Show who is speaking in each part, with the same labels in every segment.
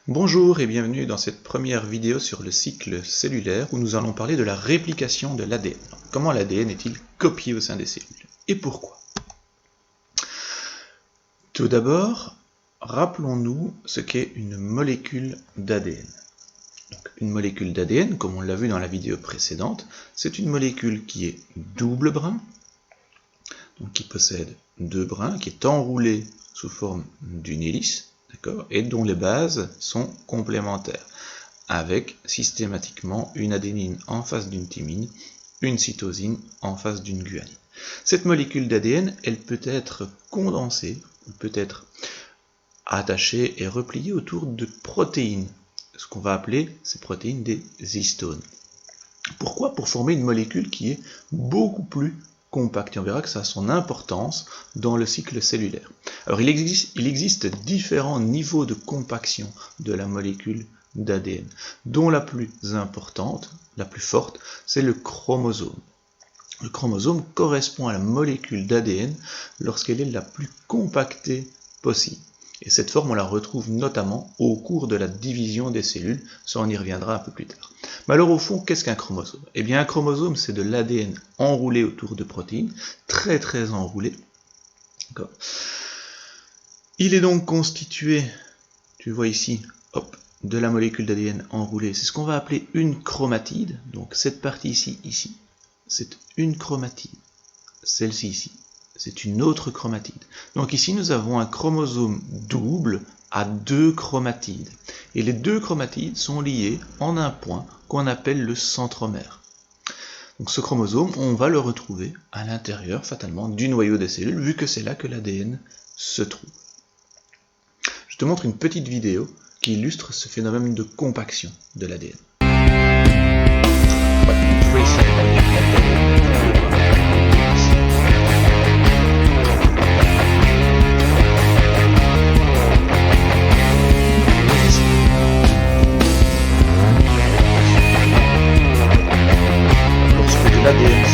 Speaker 1: Bonjour et bienvenue dans cette première vidéo sur le cycle cellulaire où nous allons parler de la réplication de l'ADN. Comment l'ADN est-il copié au sein des cellules et pourquoi? Tout d'abord, rappelons-nous ce qu'est une molécule d'ADN. Une molécule d'ADN, comme on l'a vu dans la vidéo précédente, c'est une molécule qui est double brin, donc qui possède deux brins, qui est enroulée sous forme d'une hélice, et dont les bases sont complémentaires, avec systématiquement une adénine en face d'une thymine, une cytosine en face d'une guanine. Cette molécule d'ADN, elle peut être condensée, peut être attachée et repliée autour de protéines, ce qu'on va appeler ces protéines des histones. Pourquoi? Pour former une molécule qui est beaucoup plus compacte. Et on verra que ça a son importance dans le cycle cellulaire. Alors il existe différents niveaux de compaction de la molécule d'ADN, dont la plus importante, la plus forte, c'est le chromosome. Le chromosome correspond à la molécule d'ADN lorsqu'elle est la plus compactée possible. Et cette forme, on la retrouve notamment au cours de la division des cellules, ça on y reviendra un peu plus tard. Mais alors au fond, qu'est-ce qu'un chromosome? Eh bien un chromosome, c'est de l'ADN enroulé autour de protéines, très enroulé. Il est donc constitué, tu vois ici, de la molécule d'ADN enroulée, c'est ce qu'on va appeler une chromatide. Donc cette partie ici, c'est une chromatide. Celle-ci ici, c'est une autre chromatide. Donc ici, nous avons un chromosome double à deux chromatides. Et les deux chromatides sont liées en un point qu'on appelle le centromère. Donc ce chromosome, on va le retrouver à l'intérieur, fatalement, du noyau des cellules, vu que c'est là que l'ADN se trouve. Je te montre une petite vidéo qui illustre ce phénomène de compaction de l'ADN. Tu vois ici, l'ADN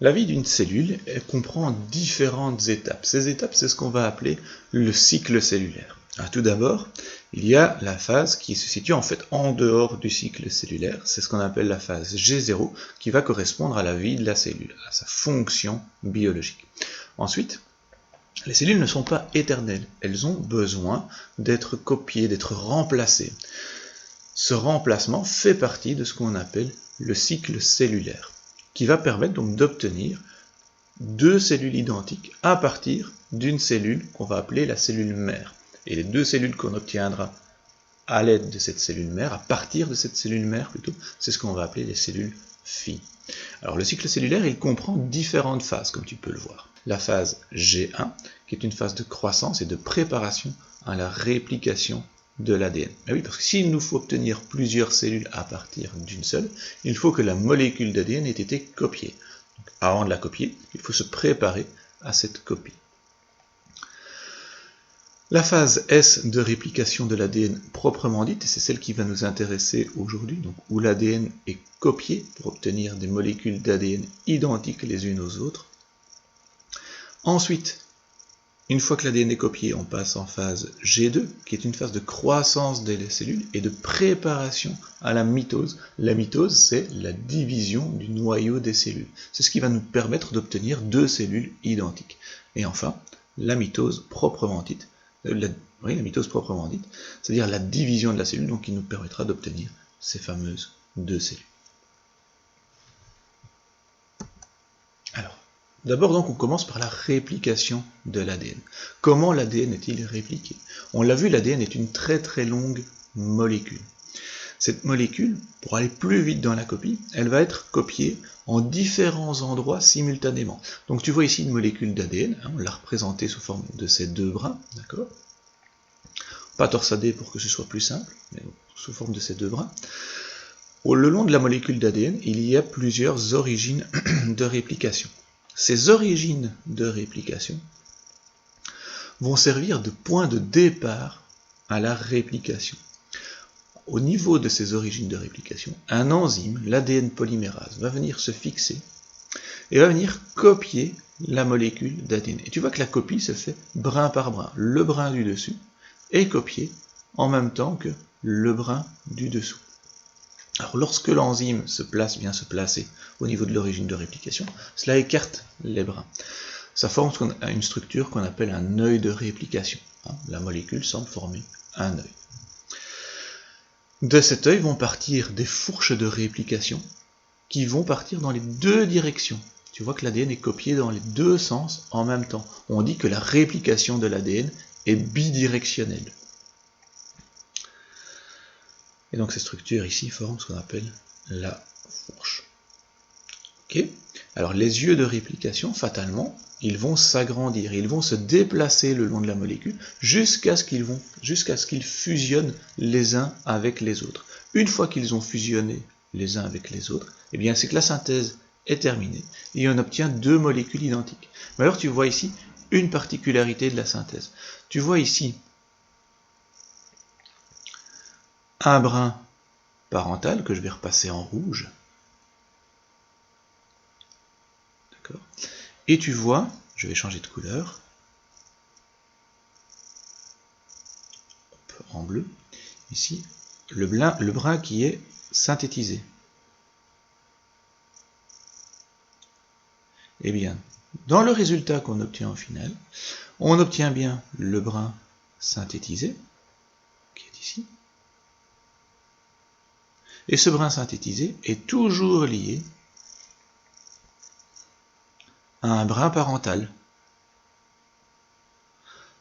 Speaker 1: La vie d'une cellule comprend différentes étapes. Ces étapes, c'est ce qu'on va appeler le cycle cellulaire. Alors, tout d'abord, il y a la phase qui se situe en fait en dehors du cycle cellulaire. C'est ce qu'on appelle la phase G0, qui va correspondre à la vie de la cellule, à sa fonction biologique. Ensuite, les cellules ne sont pas éternelles. Elles ont besoin d'être copiées, d'être remplacées. Ce remplacement fait partie de ce qu'on appelle le cycle cellulaire, qui va permettre donc d'obtenir deux cellules identiques à partir d'une cellule qu'on va appeler la cellule mère. Et les deux cellules qu'on obtiendra à l'aide de cette cellule mère, à partir de cette cellule mère plutôt, c'est ce qu'on va appeler les cellules filles. Alors le cycle cellulaire, il comprend différentes phases, comme tu peux le voir. La phase G1, qui est une phase de croissance et de préparation à la réplication de l'ADN. Mais oui, parce que s'il nous faut obtenir plusieurs cellules à partir d'une seule, il faut que la molécule d'ADN ait été copiée. Donc, avant de la copier, il faut se préparer à cette copie. La phase S de réplication de l'ADN proprement dite, et c'est celle qui va nous intéresser aujourd'hui, donc où l'ADN est copié pour obtenir des molécules d'ADN identiques les unes aux autres. Ensuite, une fois que l'ADN est copié, on passe en phase G2, qui est une phase de croissance des cellules et de préparation à la mitose. La mitose, c'est la division du noyau des cellules. C'est ce qui va nous permettre d'obtenir deux cellules identiques. Et enfin, la mitose proprement dite, c'est-à-dire la division de la cellule, donc qui nous permettra d'obtenir ces fameuses deux cellules. D'abord, donc, on commence par la réplication de l'ADN. Comment l'ADN est-il répliqué? On l'a vu, l'ADN est une très très longue molécule. Cette molécule, pour aller plus vite dans la copie, elle va être copiée en différents endroits simultanément. Donc tu vois ici une molécule d'ADN, on l'a représentée sous forme de ces deux brins, d'accord? Pas torsadée pour que ce soit plus simple, mais sous forme de ces deux brins. Le long de la molécule d'ADN, il y a plusieurs origines de réplication. Ces origines de réplication vont servir de point de départ à la réplication. Au niveau de ces origines de réplication, un enzyme, l'ADN polymérase, va venir se fixer et va venir copier la molécule d'ADN. Et tu vois que la copie se fait brin par brin. Le brin du dessus est copié en même temps que le brin du dessous. Alors lorsque l'enzyme vient se placer au niveau de l'origine de réplication, cela écarte les brins. Ça forme une structure qu'on appelle un œil de réplication. La molécule semble former un œil. De cet œil vont partir des fourches de réplication qui vont partir dans les deux directions. Tu vois que l'ADN est copié dans les deux sens en même temps. On dit que la réplication de l'ADN est bidirectionnelle. Et donc ces structures ici forment ce qu'on appelle la fourche. Ok ? Alors les yeux de réplication, fatalement, ils vont s'agrandir, ils vont se déplacer le long de la molécule jusqu'à ce qu'ils fusionnent les uns avec les autres. Une fois qu'ils ont fusionné les uns avec les autres, eh bien c'est que la synthèse est terminée et on obtient deux molécules identiques. Mais alors tu vois ici une particularité de la synthèse. Tu vois ici un brin parental que je vais repasser en rouge. D'accord ? Et tu vois, je vais changer de couleur, en bleu, ici, le brin qui est synthétisé. Eh bien, dans le résultat qu'on obtient au final, on obtient bien le brin synthétisé, qui est ici, et ce brin synthétisé est toujours lié à un brin parental.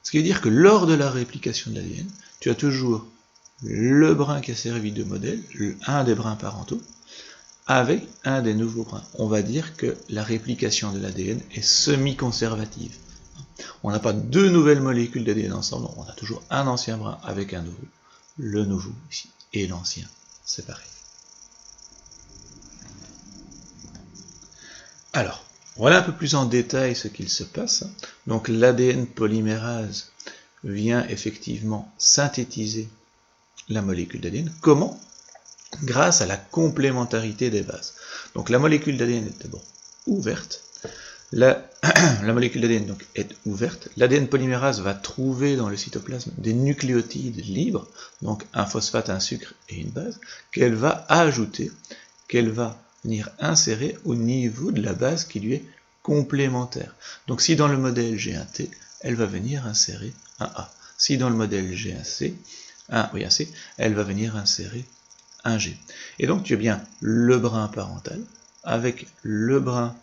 Speaker 1: Ce qui veut dire que lors de la réplication de l'ADN, tu as toujours le brin qui a servi de modèle, un des brins parentaux, avec un des nouveaux brins. On va dire que la réplication de l'ADN est semi-conservative. On n'a pas deux nouvelles molécules d'ADN ensemble, on a toujours un ancien brin avec un nouveau. Le nouveau ici et l'ancien séparés. Alors, voilà un peu plus en détail ce qu'il se passe. Donc l'ADN polymérase vient effectivement synthétiser la molécule d'ADN. Comment ? Grâce à la complémentarité des bases. Donc la molécule d'ADN est d'abord ouverte. La molécule d'ADN donc est ouverte. L'ADN polymérase va trouver dans le cytoplasme des nucléotides libres, donc un phosphate, un sucre et une base, qu'elle va ajouter, qu'elle va venir insérer au niveau de la base qui lui est complémentaire. Donc si dans le modèle j'ai un T, elle va venir insérer un A. Si dans le modèle j'ai un C, elle va venir insérer un G. Et donc tu as bien le brin parental avec le brin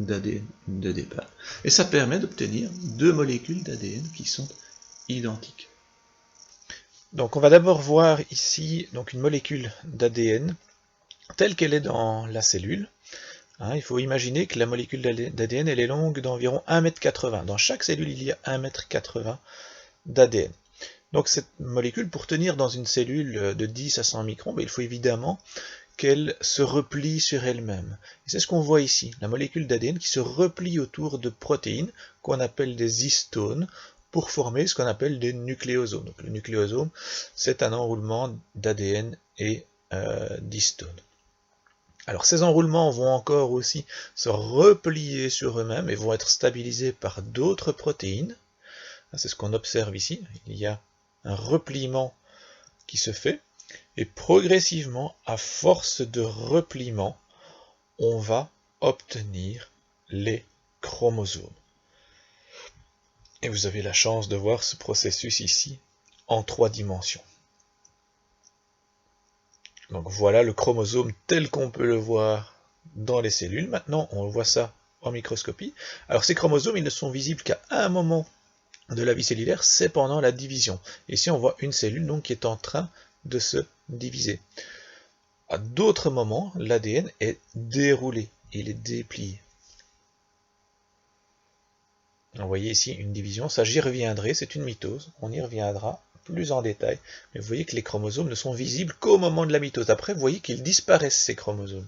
Speaker 1: d'ADN de départ. Et ça permet d'obtenir deux molécules d'ADN qui sont identiques. Donc on va d'abord voir ici donc une molécule d'ADN telle qu'elle est dans la cellule. Il faut imaginer que la molécule d'ADN elle est longue d'environ 1,80 m. Dans chaque cellule, il y a 1,80 m d'ADN. Donc cette molécule, pour tenir dans une cellule de 10 à 100 microns, il faut évidemment qu'elle se replie sur elle-même. Et c'est ce qu'on voit ici, la molécule d'ADN qui se replie autour de protéines qu'on appelle des histones pour former ce qu'on appelle des nucléosomes. Donc le nucléosome, c'est un enroulement d'ADN et d'histones. Alors ces enroulements vont encore aussi se replier sur eux-mêmes et vont être stabilisés par d'autres protéines. C'est ce qu'on observe ici. Il y a un repliement qui se fait. Et progressivement, à force de repliement, on va obtenir les chromosomes. Et vous avez la chance de voir ce processus ici en 3 dimensions. Donc voilà le chromosome tel qu'on peut le voir dans les cellules. Maintenant, on voit ça
Speaker 2: en microscopie. Alors ces chromosomes, ils ne sont visibles qu'à un moment de la vie cellulaire, c'est pendant la division. Ici, on voit une cellule donc, qui est en train de se diviser. À d'autres moments, l'ADN est déroulé, il est déplié. Vous voyez ici une division, ça j'y reviendrai, c'est une mitose, on y reviendra plus en détail. Mais vous voyez que les chromosomes ne sont visibles qu'au moment de la mitose. Après, vous voyez qu'ils disparaissent, ces chromosomes.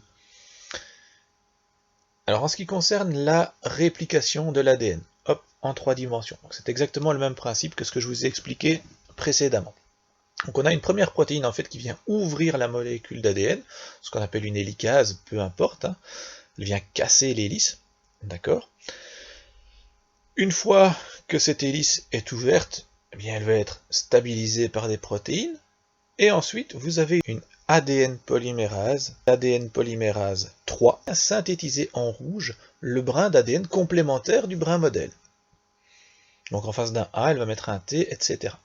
Speaker 2: Alors en ce qui concerne la réplication de l'ADN, hop, en 3 dimensions. C'est exactement le même principe que ce que je vous ai expliqué précédemment. Donc on a une première protéine en fait qui vient ouvrir la molécule d'ADN, ce qu'on appelle une hélicase, peu importe, hein. Elle vient casser l'hélice, d'accord. Une fois que cette hélice est ouverte, eh bien elle va être stabilisée par des protéines, et ensuite vous avez une ADN polymérase 3, synthétiser en rouge le brin d'ADN complémentaire du brin modèle. Donc en face d'un A, elle va mettre un T, etc.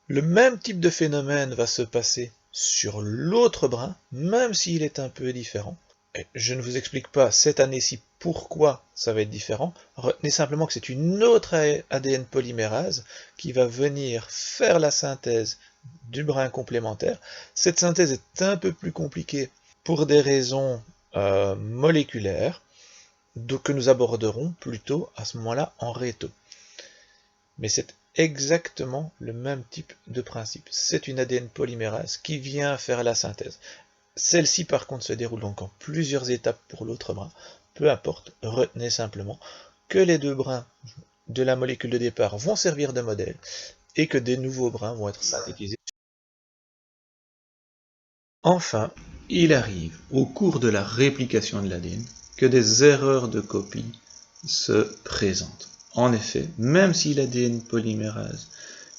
Speaker 2: Le même type de phénomène va se passer sur l'autre brin, même s'il est un peu différent. Et je ne vous explique pas cette année-ci pourquoi ça va être différent. Retenez simplement que c'est une autre ADN polymérase qui va venir faire la synthèse du brin complémentaire. Cette synthèse est un peu plus compliquée pour des raisons moléculaires que nous aborderons plutôt à ce moment-là en réto. Mais c'est exactement le même type de principe. C'est une ADN polymérase qui vient faire la synthèse. Celle-ci par contre se déroule donc en plusieurs étapes pour l'autre brin. Peu importe, retenez simplement que les deux brins de la molécule de départ vont servir de modèle et que des nouveaux brins vont être synthétisés.
Speaker 1: Enfin, il arrive au cours de la réplication de l'ADN que des erreurs de copie se présentent. En effet, même si l'ADN polymérase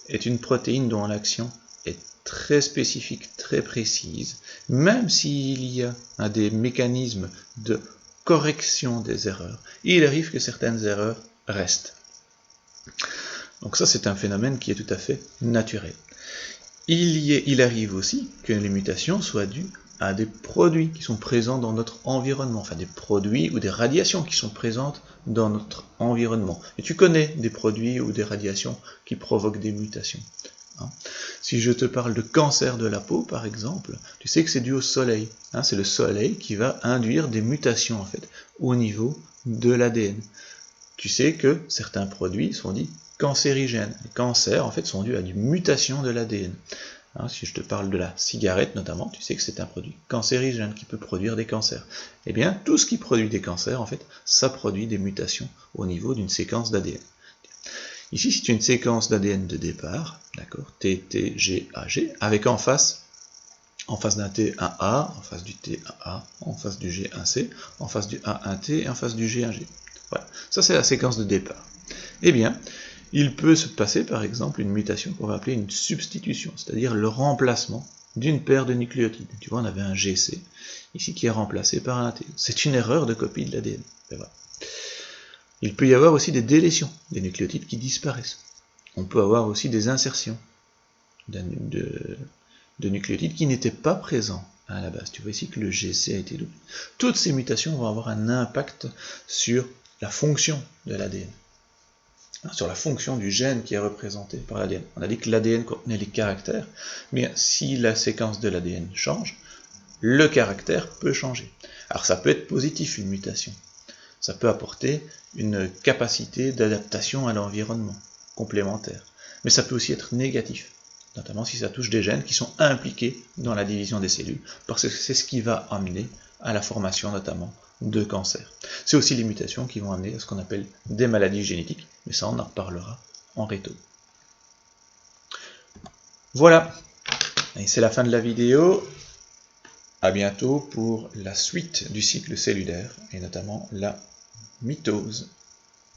Speaker 1: est une protéine dont l'action est très spécifique, très précise, même s'il y a des mécanismes de correction des erreurs, il arrive que certaines erreurs restent. Donc ça, c'est un phénomène qui est tout à fait naturel. Il arrive aussi que les mutations soient dues à des produits qui sont présents dans notre environnement, enfin des produits ou des radiations qui sont présentes dans notre environnement. Et tu connais des produits ou des radiations qui provoquent des mutations. Si je te parle de cancer de la peau, par exemple, tu sais que c'est dû au soleil. C'est le soleil qui va induire des mutations en fait au niveau de l'ADN. Tu sais que certains produits sont dits cancérigènes. Les cancers en fait sont dus à des mutations de l'ADN. Si je te parle de la cigarette notamment, tu sais que c'est un produit cancérigène qui peut produire des cancers. Eh bien, tout ce qui produit des cancers, en fait, ça produit des mutations au niveau d'une séquence d'ADN. Ici, c'est une séquence d'ADN de départ, d'accord, T, T, G, A, G, avec en face d'un T, un A, en face du T, un A, en face du G, un C, en face du A, un T, et en face du G, un G. Voilà, ça c'est la séquence de départ. Eh bien, il peut se passer par exemple une mutation qu'on va appeler une substitution, c'est-à-dire le remplacement d'une paire de nucléotides. Tu vois, on avait un GC ici qui est remplacé par un T. C'est une erreur de copie de l'ADN. Voilà. Il peut y avoir aussi des délétions, des nucléotides qui disparaissent. On peut avoir aussi des insertions de nucléotides qui n'étaient pas présents à la base. Tu vois ici que le GC a été doublé. Toutes ces mutations vont avoir un impact sur la fonction de l'ADN. Sur la fonction du gène qui est représenté par l'ADN. On a dit que l'ADN contenait les caractères, mais si la séquence de l'ADN change, le caractère peut changer. Alors ça peut être positif, une mutation. Ça peut apporter une capacité d'adaptation à l'environnement complémentaire. Mais ça peut aussi être négatif, notamment si ça touche des gènes qui sont impliqués dans la division des cellules, parce que c'est ce qui va amener à la formation notamment de cancer. C'est aussi les mutations qui vont amener à ce qu'on appelle des maladies génétiques, mais ça on en reparlera en réto. Voilà, et c'est la fin de la vidéo. À bientôt pour la suite du cycle cellulaire, et notamment la mitose.